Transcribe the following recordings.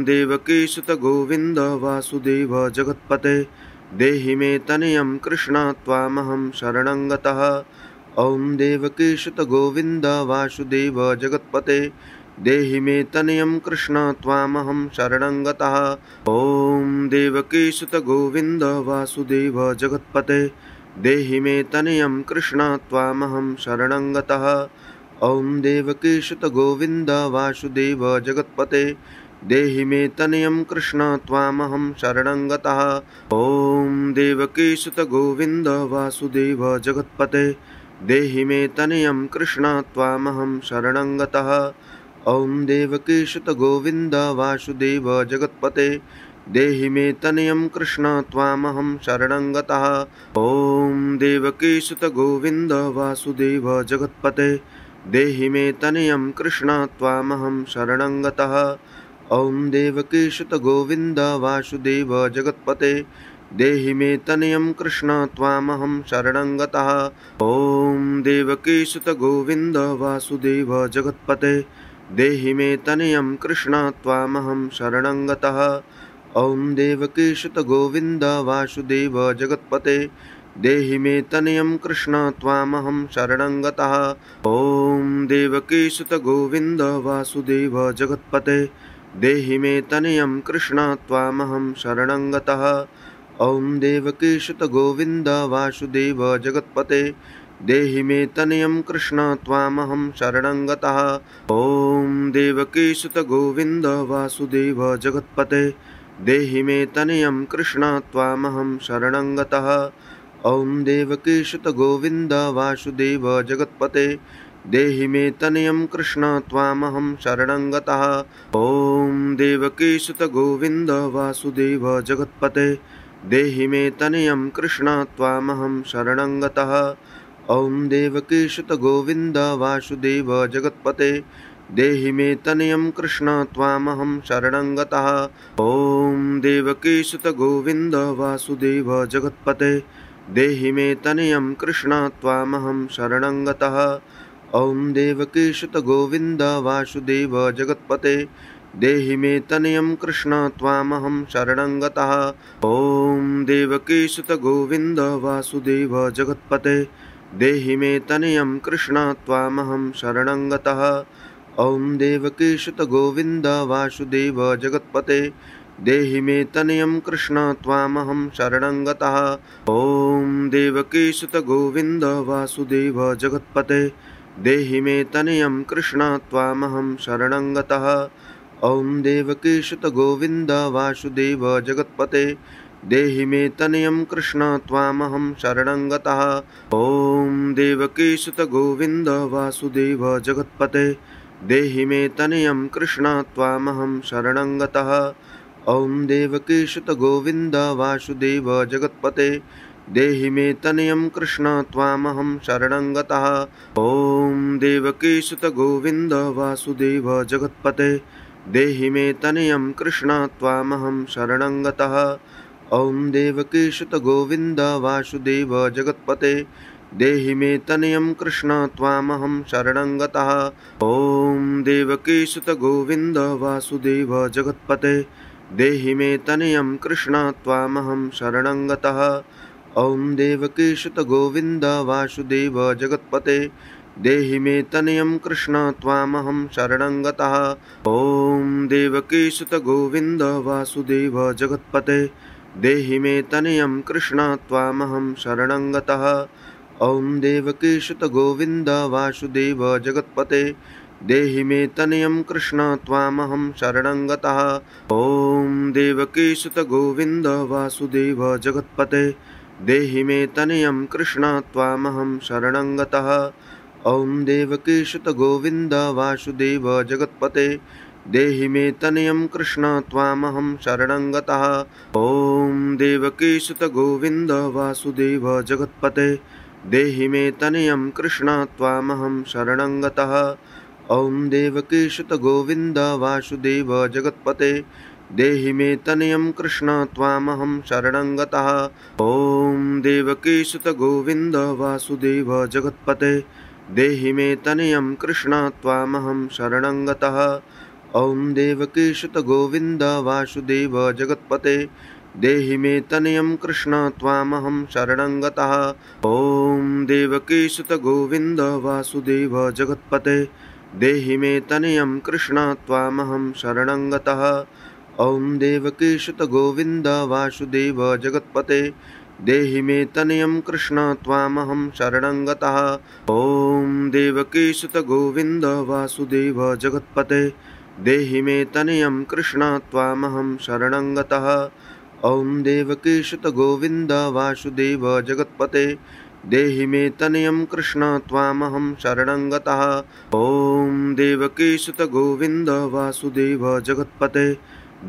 देवकीसुत गोविन्द वासुदेव जगत्पते देहि मे तनयं कृष्ण त्वामहं शरणं गतः। ॐ देवकीसुत गोविन्द वासुदेव जगत्पते देहि मे तनयं कृष्ण त्वामहं शरणं गतः। ॐ देवकीसुत गोविन्द वासुदेव जगत्पते देहि मे तनयं कृष्ण त्वामहं शरणं गतः। ॐ देवकीसुत गोविन्द वासुदेव जगत्पते देहि मे तनयं कृष्ण त्वामहं शरणं गतः। ॐ देवकीसुत गोविन्द वासुदेव जगत्पते देहि मे तनयं कृष्ण त्वामहं शरणं गतः। ॐ देवकीसुत गोविन्द वासुदेव जगत्पते देहि मे तनयं कृष्ण त्वामहं शरणं गतः। ॐ देवकीसुत गोविन्द वासुदेव जगत्पते देहि मे तनयं कृष्ण त्वामहं शरणं गतः। ॐ देवकीसुत गोविन्द वासुदेव जगत्पते देहि मे तनयं कृष्ण त्वामहं शरणं गतः। ॐ देवकीसुत गोविन्द वासुदेव जगत्पते देहि मे तनयं कृष्ण त्वामहं शरणं गतः। ॐ देवकीसुत गोविन्द वासुदेव जगत्पते देहि मे तनयं कृष्ण त्वामहं शरणं गतः। ॐ देवकीसुत गोविन्द वासुदेव जगत्पते देहि मे तनयं कृष्ण त्वामहं शरणं गतः। ॐ देवकीसुत गोविन्द वासुदेव जगत्पते देहि मे तनयं कृष्ण त्वामहं शरणं गतः। ॐ देवकीसुत गोविन्द वासुदेव जगत्पते देहि मे तनयं कृष्ण त्वामहं शरणं गतः। ॐ देवकीसुत गोविन्द वासुदेव जगत्पते देहि मे तनयं कृष्ण त्वामहं शरणं गतः। ॐ देवकीसुत गोविन्द वासुदेव जगत्पते देहि मे तनयं कृष्ण त्वामहं शरणं गतः। ॐ देवकीसुत गोविन्द वासुदेव जगत्पते देहि मे तनयं कृष्ण त्वामहं शरणं गतः। ॐ देवकीसुत गोविन्द वासुदेव जगत्पते देहि मे तनयं कृष्ण त्वामहं शरणं गतः। ॐ देवकीसुत गोविन्द वासुदेव जगत्पते देहि मे तनयं कृष्ण त्वामहं शरणं गतः। ॐ देवकीसुत गोविन्द वासुदेव जगत्पते देहि मे तनयं कृष्ण त्वामहं शरणं गतः। ॐ देवकीसुत गोविन्द वासुदेव जगत्पते देहि मे तनयं कृष्ण त्वामहं शरणं गतः। ॐ देवकीसुत गोविन्द वासुदेव जगत्पते देहि मे तनयं कृष्ण त्वामहं शरणं गतः। ॐ देवकीसुत गोविन्द वासुदेव जगत्पते देहि मे तनयं कृष्ण त्वामहं शरणं गतः। ॐ देवकीसुत गोविन्द वासुदेव जगत्पते देहि मे तनयं कृष्ण त्वामहं शरणं गतः। ॐ देवकीसुत गोविन्द वासुदेव जगत्पते देहि मे तनयं कृष्ण त्वामहं शरणं गतः। ॐ देवकीसुत गोविन्द वासुदेव जगत्पते देहि मे तनयं कृष्ण त्वामहं शरणं गतः। ॐ देवकीसुत गोविन्द वासुदेव जगत्पते देहि मे तनयं कृष्ण त्वामहं शरणं गतः। ॐ देवकीसुत गोविन्द वासुदेव जगत्पते देहि मे तनयं कृष्ण त्वामहं शरणं गतः। ॐ देवकीसुत गोविन्द वासुदेव जगत्पते देहि मे तनयं कृष्ण त्वामहं शरणं गतः। ॐ देवकीसुत गोविन्द वासुदेव जगत्पते देहि मे तनयं कृष्ण त्वामहं शरणं गतः। ॐ देवकीसुत गोविन्द वासुदेव जगत्पते देहि मे तनयं कृष्ण त्वामहं शरणं गतः। ॐ देवकीसुत गोविन्द वासुदेव जगत्पते देहि मे तनयं कृष्ण त्वामहं शरणं गतः। ॐ देवकीसुत गोविन्द वासुदेव जगत्पते देहि मे तनयं कृष्ण त्वामहं शरणं गतः। ॐ देवकीसुत गोविन्द वासुदेव जगत्पते देहि मे तनयं कृष्ण त्वामहं शरणं गतः। ॐ देवकीसुत गोविन्द वासुदेव जगत्पते देहि मे तनयं कृष्ण त्वामहं शरणं गतः। ॐ देवकीसुत गोविन्द वासुदेव जगत्पते देहि मे तनयं कृष्ण त्वामहं शरणं गतः। ॐ देवकीसुत गोविन्द वासुदेव जगत्पते देहि मे तनयं कृष्ण त्वामहं शरणं गतः। ॐ देवकीसुत गोविन्द वासुदेव जगत्पते देहि मे तनयं कृष्ण त्वामहं शरणं गतः। ॐ देवकीसुत गोविन्द वासुदेव जगत्पते देहि मे तनयं कृष्ण त्वामहं शरणं गतः। ॐ देवकीसुत गोविन्द वासुदेव जगत्पते देहि मे तनयं कृष्ण त्वामहं शरणं गतः। ॐ देवकीसुत गोविन्द वासुदेव जगत्पते देहि मे तनयं कृष्ण त्वामहं शरणं गतः। ॐ देवकीसुत गोविन्द वासुदेव जगत्पते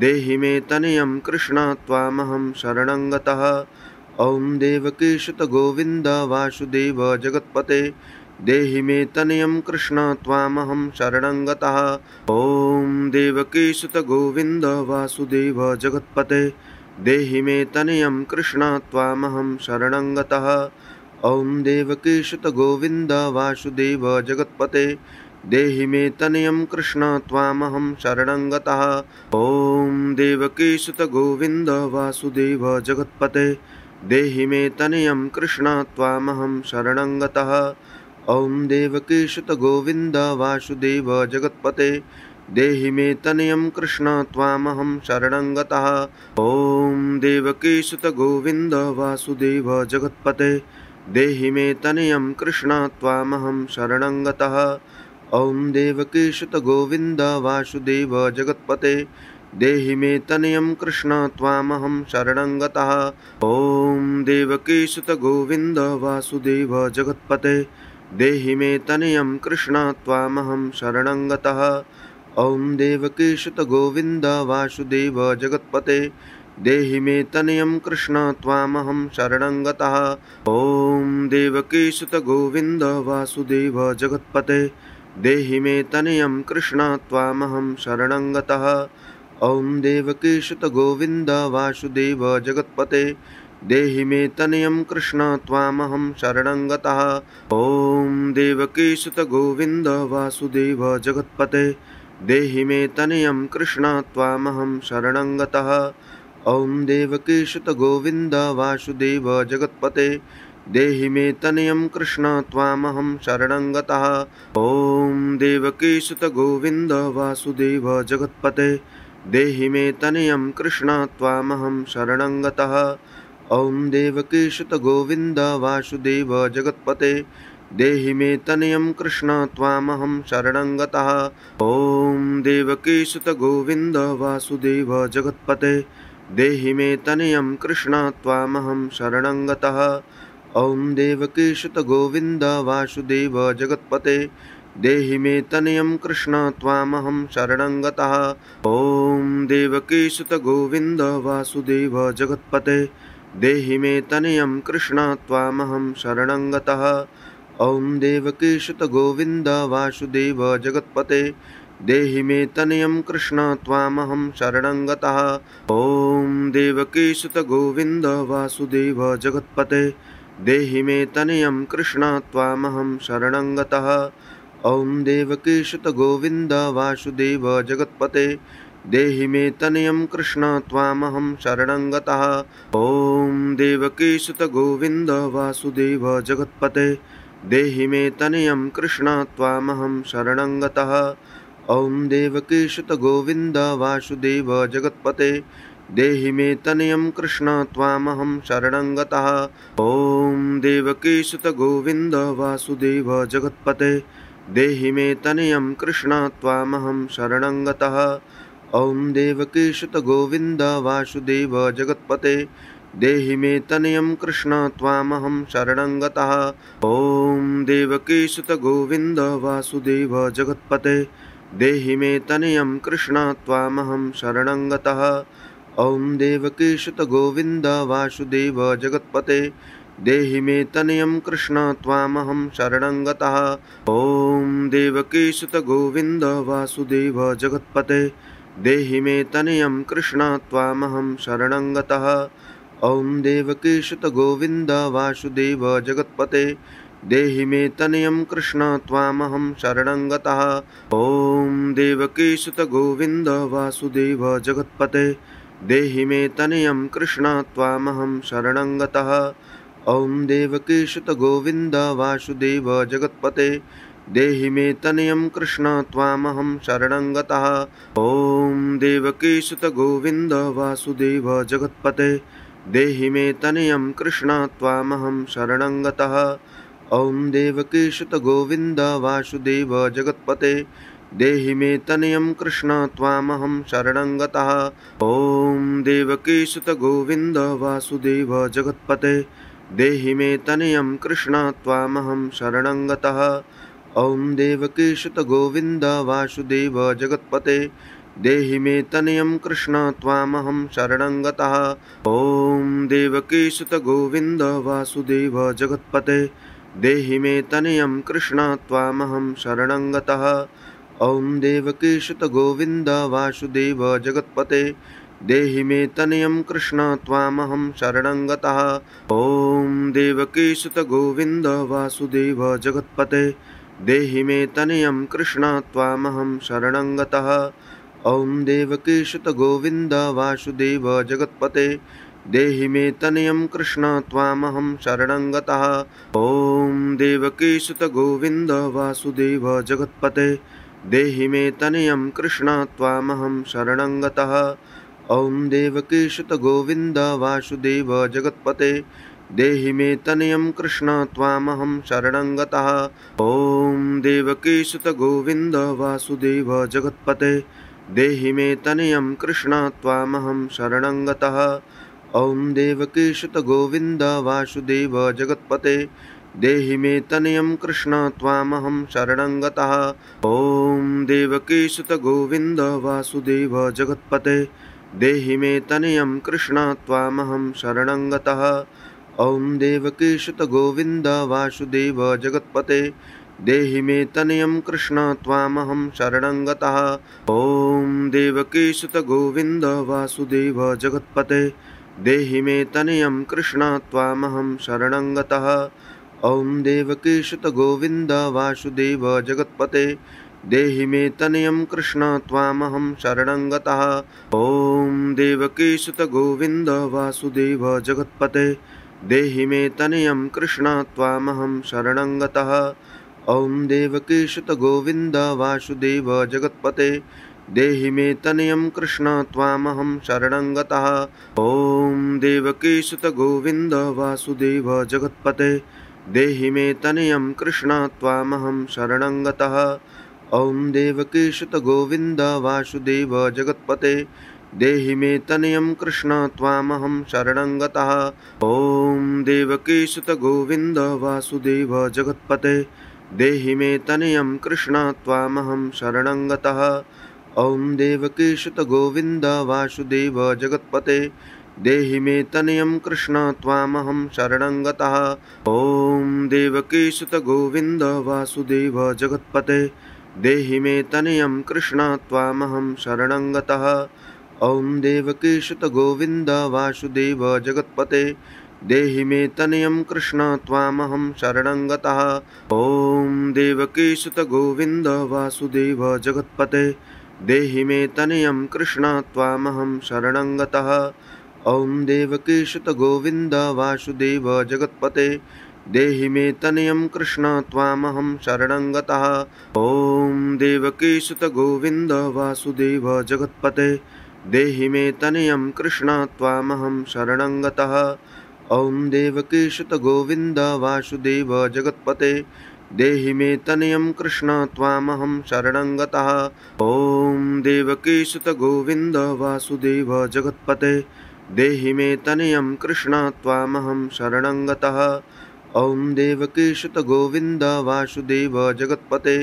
देहि मे तनयं कृष्ण त्वामहं शरणं गतः। ॐ देवकीसुत गोविन्द वासुदेव जगत्पते देहि मे तनयं कृष्ण त्वामहं शरणं गतः। ॐ देवकीसुत गोविन्द वासुदेव जगत्पते देहि मे तनयं कृष्ण त्वामहं शरणं गतः। ॐ देवकीसुत गोविन्द वासुदेव जगत्पते देहि मे तनयं कृष्ण त्वामहं शरणं गतः। ॐ देवकीसुत गोविन्द वासुदेव जगत्पते देहि मे तनयं कृष्ण त्वामहं शरणं गतः। ॐ देवकीसुत गोविन्द वासुदेव जगत्पते देहि मे तनयं कृष्ण त्वामहं शरणं गतः। ॐ देवकीसुत गोविन्द वासुदेव जगत्पते देहि मे तनयं कृष्ण त्वामहं शरणं गतः। ॐ देवकीसुत गोविन्द वासुदेव जगत्पते देहि मे तनयं कृष्ण त्वामहं शरणं गतः। ॐ देवकीसुत गोविन्द वासुदेव जगत्पते देहि मे तनयं कृष्ण त्वामहं शरणं गतः। ॐ देवकीसुत गोविन्द वासुदेव जगत्पते देहि मे तनयं कृष्ण त्वामहं शरणं गतः। ॐ देवकीसुत गोविन्द वासुदेव जगत्पते देहि मे तनयं कृष्ण त्वामहं शरणं गतः। ॐ देवकीसुत गोविन्द वासुदेव जगत्पते देहि मे तनयं कृष्ण त्वामहं शरणं गतः। ॐ देवकीसुत गोविन्द वासुदेव जगत्पते देहि मे तनयं कृष्ण त्वामहं शरणं गतः। ॐ देवकीसुत गोविन्द वासुदेव जगत्पते देहि मे तनयं कृष्ण त्वामहं शरणं गतः। ॐ देवकीसुत गोविन्द वासुदेव जगत्पते देहि मे तनयं कृष्ण त्वामहं शरणं गतः। ॐ देवकीसुत गोविन्द वासुदेव जगत्पते देहि मे तनयं कृष्ण त्वामहं शरणं गतः। ॐ देवकीसुत गोविन्द वासुदेव जगत्पते देहि मे तनयं कृष्ण त्वामहं शरणं गतः। ॐ देवकीसुत गोविन्द वासुदेव जगत्पते देहि मे तनयं कृष्ण त्वामहं शरणं गतः। ॐ देवकीसुत गोविन्द वासुदेव जगत्पते देहि मे तनयं कृष्ण त्वामहं शरणं गतः। ॐ देवकीसुत गोविन्द वासुदेव जगत्पते देहि मे तनयं कृष्ण त्वामहं शरणं गतः। ॐ देवकीसुत गोविन्द वासुदेव जगत्पते देहि मे तनयं कृष्ण त्वामहं शरणं गतः। ॐ देवकीसुत गोविन्द वासुदेव जगत्पते देहि मे तनयं कृष्ण त्वामहं शरणं गतः। ॐ देवकीसुत गोविन्द वासुदेव जगत्पते देहि मे तनयं कृष्ण त्वामहं शरणं गतः। ॐ देवकीसुत गोविन्द वासुदेव जगत्पते देहि मे तनयं कृष्ण त्वामहं शरणं गतः। ॐ देवकीसुत गोविन्द वासुदेव जगत्पते देहि मे तनयं कृष्ण त्वामहं शरणं गतः। ॐ देवकीसुत गोविन्द वासुदेव जगत्पते देहि मे तनयं कृष्ण त्वामहं शरणं गतः। ॐ देवकीसुत गोविन्द वासुदेव जगत्पते देहि मे तनयं कृष्ण त्वामहं शरणं गतः। ॐ देवकीसुत गोविन्द वासुदेव जगत्पते देहि मे तनयं कृष्ण त्वामहं शरणं गतः। ॐ देवकीसुत गोविन्द वासुदेव जगत्पते देहि मे तनयं कृष्ण त्वामहं शरणं गतः। ॐ देवकीसुत गोविन्द वासुदेव जगत्पते देहि मे तनयं कृष्ण त्वामहं शरणं गतः। ॐ देवकीसुत गोविन्द वासुदेव जगत्पते देहि मे तनयं कृष्ण त्वामहं शरणं गतः। ॐ देवकीसुत गोविन्द वासुदेव जगत्पते देहि मे तनयं कृष्ण त्वामहं शरणं गतः। ॐ देवकीसुत गोविन्द वासुदेव जगत्पते देहि मे तनयं कृष्ण त्वामहं शरणं गतः। ॐ देवकीसुत गोविन्द वासुदेव जगत्पते देहि मे तनयं कृष्ण त्वामहं शरणं गतः। ॐ देवकीसुत गोविन्द वासुदेव जगत्पते देहि मे तनयं कृष्ण त्वामहं शरणं गतः। ॐ देवकीसुत गोविन्द वासुदेव जगत्पते देहि मे तनयं कृष्ण त्वामहं शरणं गतः। ॐ देवकीसुत गोविन्द वासुदेव जगत्पते देहि मे तनयं कृष्ण त्वामहं शरणं गतः। ॐ देवकीसुत गोविन्द वासुदेव जगत्पते देहि मे तनयं कृष्ण त्वामहं शरणं गतः। ॐ देवकीसुत गोविन्द वासुदेव जगत्पते देहि मे तनयं कृष्ण त्वामहं शरणं गतः। ॐ देवकीसुत गोविन्द वासुदेव जगत्पते देहि मे तनयं कृष्ण त्वामहं शरणं गतः। ॐ देवकीसुत गोविन्द वासुदेव जगत्पते देहि मे तनयं कृष्ण त्वामहं शरणं गतः। ॐ देवकीसुत गोविन्द वासुदेव जगत्पते देहि मे तनयं कृष्ण त्वामहं शरणं गतः। ॐ देवकीसुत गोविन्द वासुदेव जगत्पते देहि मे तनयं कृष्ण त्वामहं शरणं गतः। ॐ देवकीसुत गोविन्द वासुदेव जगत्पते देहि मे तनयं कृष्ण त्वामहं शरणं गतः। ॐ देवकीसुत गोविन्द वासुदेव जगत्पते देहि मे तनयं कृष्ण त्वामहं शरणं गतः। ॐ देवकीसुत गोविन्द वासुदेव जगत्पते देहि मे तनयं कृष्ण त्वामहं शरणं गतः। ॐ देवकीसुत गोविन्द वासुदेव जगत्पते देहि मे तनयं कृष्ण त्वामहं शरणं गतः। ॐ देवकीसुत गोविन्द वासुदेव जगत्पते देहि मे तनयं कृष्ण त्वामहं शरणं गतः। ॐ देवकीसुत गोविन्द वासुदेव जगत्पते देहि मे तनयं कृष्ण त्वामहं शरणं गतः। ॐ देवकीसुत गोविन्द वासुदेव जगत्पते देहि मे तनयं कृष्ण त्वामहं शरणं गतः। ॐ देवकीसुत गोविन्द वासुदेव जगत्पते देहि मे तनयं कृष्ण त्वामहं शरणं गतः। ॐ देवकीसुत गोविन्द वासुदेव जगत्पते देहि मे तनयं कृष्ण त्वामहं शरणं गतः। ॐ देवकीसुत गोविन्द वासुदेव जगत्पते देहि मे तनयं कृष्ण त्वामहं शरणं गतः। ॐ देवकीसुत गोविन्द वासुदेव जगत्पते देहि मे तनयं कृष्ण त्वामहं शरणं गतः। ॐ देवकीसुत गोविन्द वासुदेव जगत्पते देहि मे तनयं कृष्ण त्वामहं शरणं गतः। ॐ देवकीसुत गोविन्द वासुदेव जगत्पते देहि मे तनयं कृष्ण त्वामहं शरणं गतः। ॐ देवकीसुत गोविन्द वासुदेव जगत्पते देहि मे तनयं कृष्ण त्वामहं शरणं गतः। ॐ देवकीसुत गोविन्द वासुदेव जगत्पते देहि मे तनयं कृष्ण त्वामहं शरणं गतः। ॐ देवकीसुत गोविन्द वासुदेव जगत्पते देहि मे तनयं कृष्ण त्वामहं शरणं गतः। ॐ देवकीसुत गोविन्द वासुदेव जगत्पते देहि मे तनयं कृष्ण त्वामहं शरणं गतः। ॐ देवकीसुत गोविन्द वासुदेव जगत्पते देहि मे तनयं कृष्ण त्वामहं शरणं गतः। ॐ देवकीसुत गोविन्द वासुदेव जगत्पते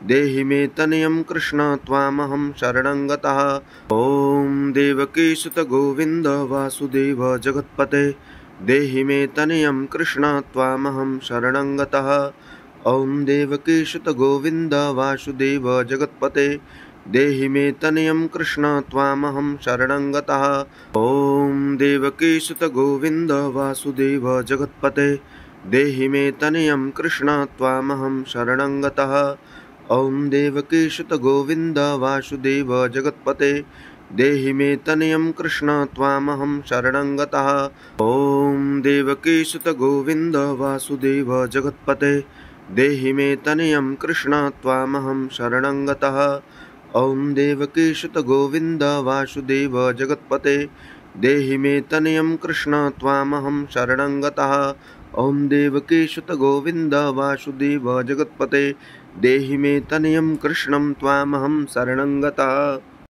देहि मे तनयं कृष्ण त्वामहं शरणं गतः। ॐ देवकीसुत गोविन्द वासुदेव जगत्पते देहि मे तनयं कृष्ण त्वामहं शरणं गतः। ॐ देवकीसुत गोविन्द वासुदेव जगत्पते देहि मे तनयं कृष्ण त्वामहं शरणं गतः। ॐ देवकीसुत गोविन्द वासुदेव जगत्पते देहि मे तनयं कृष्ण त्वामहं शरणं गतः। ॐ देवकीसुत गोविन्द वासुदेव जगत्पते देहि मे तनयं कृष्ण त्वामहं शरणं गतः। ॐ देवकीसुत गोविन्द वासुदेव जगत्पते देहि मे तनयं कृष्ण त्वामहं शरणं गतः। ॐ देवकीसुत गोविन्द वासुदेव जगत्पते देहि मे तनयं कृष्ण त्वामहं शरणं गतः। ॐ देवकीसुत गोविन्द वासुदेव जगत्पते देहि मे तनयं कृष्णं त्वामहं शरणं गतः।